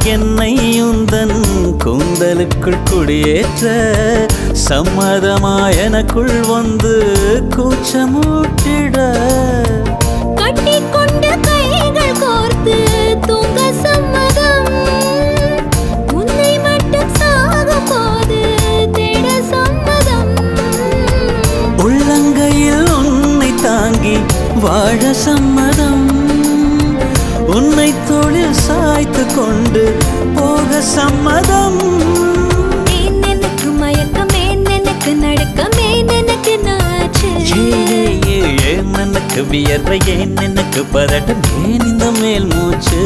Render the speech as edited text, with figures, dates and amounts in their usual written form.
என்னை உந்தன் கூந்தலுக்குள் குடியேற்ற சம்மதமா எனக்குள் வந்து கூச்சமூட்டிட கட்டிக்கொண்ட கைகள் கோர்த்து தூங்க சம்மதம் உன்னை மட்டும் சாகும் போது தேட சம்மதம் உள்ளங்கையில் உன்னை தாங்கி வாழ சம்மதம் உன்னை தோளில் சாய்த்து கொண்டு போக சம்மதம் ஏன் எனக்கு மயக்கம் ஏன் எனக்கு நடுக்கம் ஏன் எனக்கு நாச்சு ஏன் எனக்கு வியர்வை ஏன் எனக்கு பதட்டம் ஏன் இந்த மேல் மூச்சு